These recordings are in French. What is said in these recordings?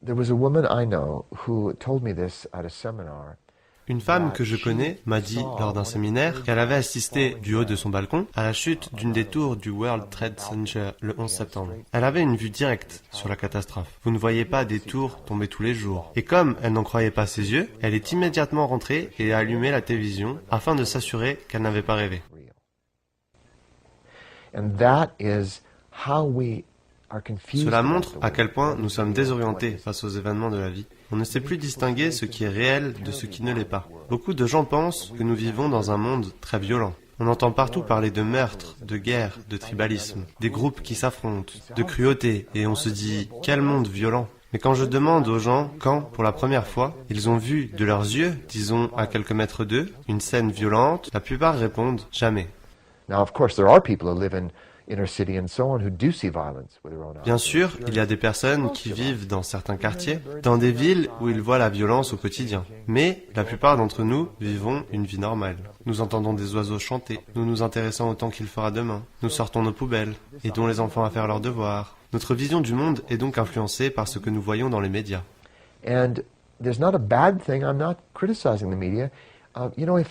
There was a woman I know who told me this at a seminar. Une femme que je connais m'a dit lors d'un séminaire qu'elle avait assisté du haut de son balcon à la chute d'une des tours du World Trade Center le 11 septembre. Elle avait une vue directe sur la catastrophe. Vous ne voyez pas des tours tomber tous les jours. Et comme elle n'en croyait pas ses yeux, elle est immédiatement rentrée et a allumé la télévision afin de s'assurer qu'elle n'avait pas rêvé. And that is how we are confused. Cela montre à quel point nous sommes désorientés face aux événements de la vie. On ne sait plus distinguer ce qui est réel de ce qui ne l'est pas. Beaucoup de gens pensent que nous vivons dans un monde très violent. On entend partout parler de meurtres, de guerres, de tribalisme, des groupes qui s'affrontent, de cruauté, et on se dit « quel monde violent !» Mais quand je demande aux gens quand, pour la première fois, ils ont vu de leurs yeux, disons à quelques mètres d'eux, une scène violente, la plupart répondent « jamais ». Now, of course, there are people who live in inner city and so on who do see violence with their own eyes. Bien sûr, il y a des personnes qui vivent dans certains quartiers, dans des villes où ils voient la violence au quotidien. Mais la plupart d'entre nous vivons une vie normale. Nous entendons des oiseaux chanter, nous nous intéressons au temps qu'il fera demain, nous sortons nos poubelles, aidons les enfants à faire leurs devoirs. Notre vision du monde est donc influencée par ce que nous voyons dans les médias. And there's not a bad thing. I'm not criticizing the media.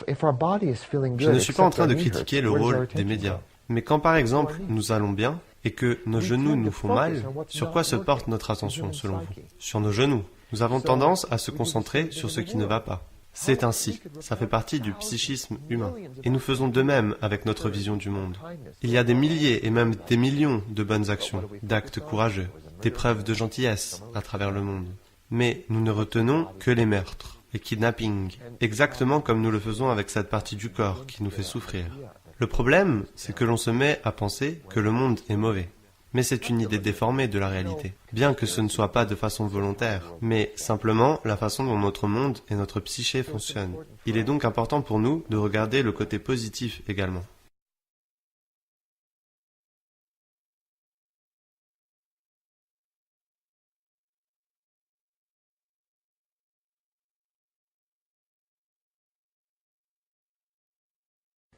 If our body is feeling good, Je ne suis pas en except train de our knee hurts, critiquer le where does our rôle des attention médias. go? Mais quand par exemple nous allons bien et que nos genoux nous font mal, sur quoi se porte notre attention selon vous? Sur nos genoux. Nous avons tendance à se concentrer sur ce qui ne va pas. C'est ainsi, ça fait partie du psychisme humain. Et nous faisons de même avec notre vision du monde. Il y a des milliers et même des millions de bonnes actions, d'actes courageux, des preuves de gentillesse à travers le monde. Mais nous ne retenons que les meurtres, les kidnappings, exactement comme nous le faisons avec cette partie du corps qui nous fait souffrir. Le problème, c'est que l'on se met à penser que le monde est mauvais. Mais c'est une idée déformée de la réalité. Bien que ce ne soit pas de façon volontaire, mais simplement la façon dont notre monde et notre psyché fonctionnent. Il est donc important pour nous de regarder le côté positif également.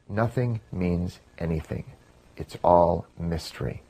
Nothing means anything. It's all mystery.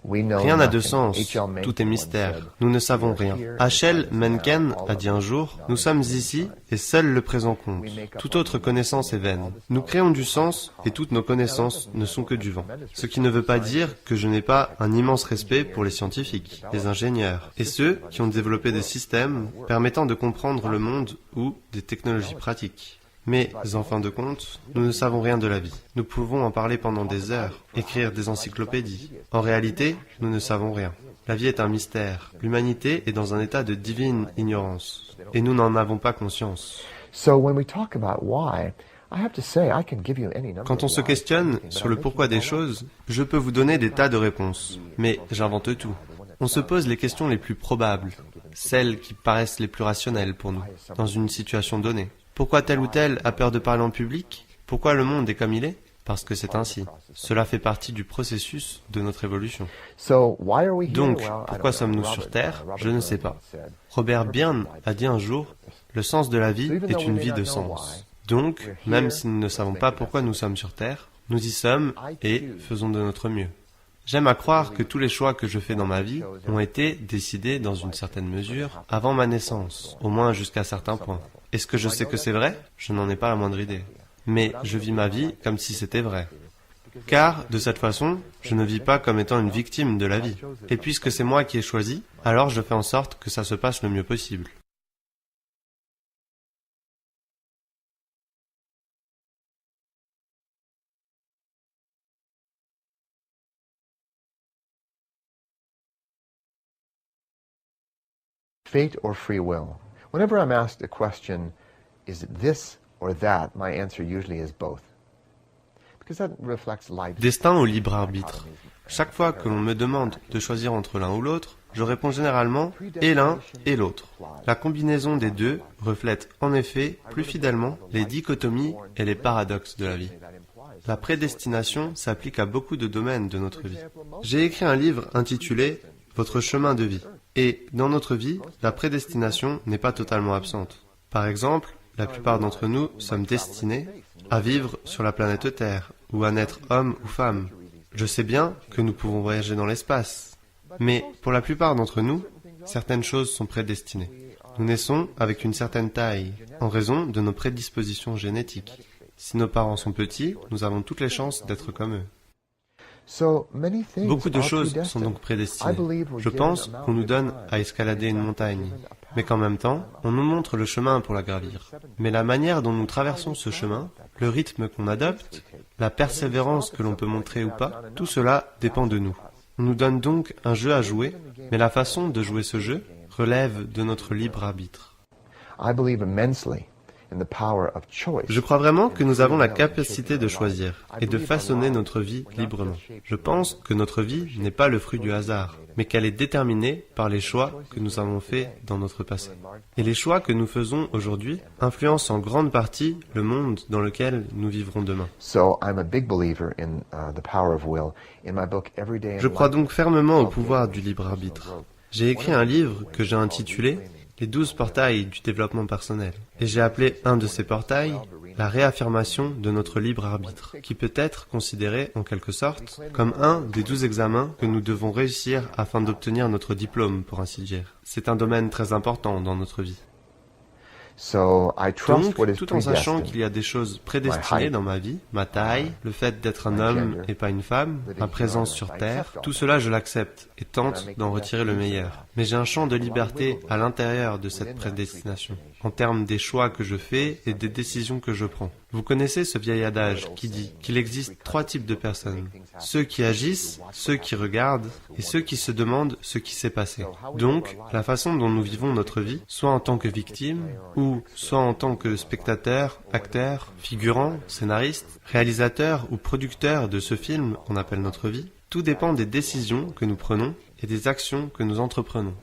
We know Rien n'a de nothing. sens, H.L. Mencken tout est once mystère. said, Nous ne savons rien. H.L. Mencken a dit un jour, nous sommes ici et seul le présent compte. Toute autre connaissance est vaine. Nous créons du sens et toutes nos connaissances ne sont que du vent. Ce qui ne veut pas dire que je n'ai pas un immense respect pour les scientifiques, les ingénieurs et ceux qui ont développé des systèmes permettant de comprendre le monde ou des technologies pratiques. Mais, en fin de compte, nous ne savons rien de la vie. Nous pouvons en parler pendant des heures, écrire des encyclopédies. En réalité, nous ne savons rien. La vie est un mystère. L'humanité est dans un état de divine ignorance. Et nous n'en avons pas conscience. So when we talk about why, I have to say I can give you any number Quand on of se whys. questionne sur le pourquoi des choses, je peux vous donner des tas de réponses. Mais j'invente tout. On se pose les questions les plus probables, celles qui paraissent les plus rationnelles pour nous, dans une situation donnée. Pourquoi tel ou tel a peur de parler en public? Pourquoi le monde est comme il est? Parce que c'est ainsi. Cela fait partie du processus de notre évolution. So why are we here? Donc, Well, I don't pourquoi know. sommes-nous Robert- sur Terre? Robert Je ne sais Burns pas. said, Robert Byrne a dit un jour, le sens de la vie est une vie de sens. Donc, même si nous ne savons pas pourquoi nous sommes sur Terre, nous y sommes et faisons de notre mieux. J'aime à croire que tous les choix que je fais dans ma vie ont été décidés dans une certaine mesure avant ma naissance, au moins jusqu'à certains points. Est-ce que je sais que c'est vrai? Je n'en ai pas la moindre idée. Mais je vis ma vie comme si c'était vrai. Car, de cette façon, je ne vis pas comme étant une victime de la vie. Et puisque c'est moi qui ai choisi, alors je fais en sorte que ça se passe le mieux possible. fate or free will? Whenever I'm asked a question, is it this or that, my answer usually is both. Because that reflects life. Destin ou libre arbitre. Chaque fois que l'on me demande de choisir entre l'un ou l'autre, je réponds généralement et l'un et l'autre. La combinaison des deux reflète en effet plus fidèlement les dichotomies et les paradoxes de la vie. La prédestination s'applique à beaucoup de domaines de notre vie. J'ai écrit un livre intitulé « Votre chemin de vie ». Et dans notre vie, la prédestination n'est pas totalement absente. Par exemple, la plupart d'entre nous sommes destinés à vivre sur la planète Terre ou à naître homme ou femme. Je sais bien que nous pouvons voyager dans l'espace. Mais pour la plupart d'entre nous, certaines choses sont prédestinées. Nous naissons avec une certaine taille, en raison de nos prédispositions génétiques. Si nos parents sont petits, nous avons toutes les chances d'être comme eux. Beaucoup de choses sont donc prédestinées. Je pense qu'on nous donne à escalader une montagne, mais qu'en même temps, on nous montre le chemin pour la gravir. Mais la manière dont nous traversons ce chemin, le rythme qu'on adopte, la persévérance que l'on peut montrer ou pas, tout cela dépend de nous. On nous donne donc un jeu à jouer, mais la façon de jouer ce jeu relève de notre libre arbitre. Je crois vraiment que nous avons la capacité de choisir et de façonner notre vie librement. Je pense que notre vie n'est pas le fruit du hasard, mais qu'elle est déterminée par les choix que nous avons faits dans notre passé. Et les choix que nous faisons aujourd'hui influencent en grande partie le monde dans lequel nous vivrons demain. Je crois donc fermement au pouvoir du libre arbitre. J'ai écrit un livre que j'ai intitulé « Les 12 portails du développement personnel ». Et j'ai appelé un de ces portails « La réaffirmation de notre libre arbitre », qui peut être considéré en quelque sorte comme un des 12 examens que nous devons réussir afin d'obtenir notre diplôme, pour ainsi dire. C'est un domaine très important dans notre vie. Donc, tout en sachant qu'il y a des choses prédestinées dans ma vie, ma taille, le fait d'être un homme et pas une femme, ma présence sur Terre, tout cela je l'accepte et tente d'en retirer le meilleur. Mais j'ai un champ de liberté à l'intérieur de cette prédestination, en termes des choix que je fais et des décisions que je prends. Vous connaissez ce vieil adage qui dit qu'il existe 3 types de personnes. Ceux qui agissent, ceux qui regardent et ceux qui se demandent ce qui s'est passé. Donc, la façon dont nous vivons notre vie, soit en tant que victime ou soit en tant que spectateur, acteur, figurant, scénariste, réalisateur ou producteur de ce film qu'on appelle notre vie, tout dépend des décisions que nous prenons et des actions que nous entreprenons.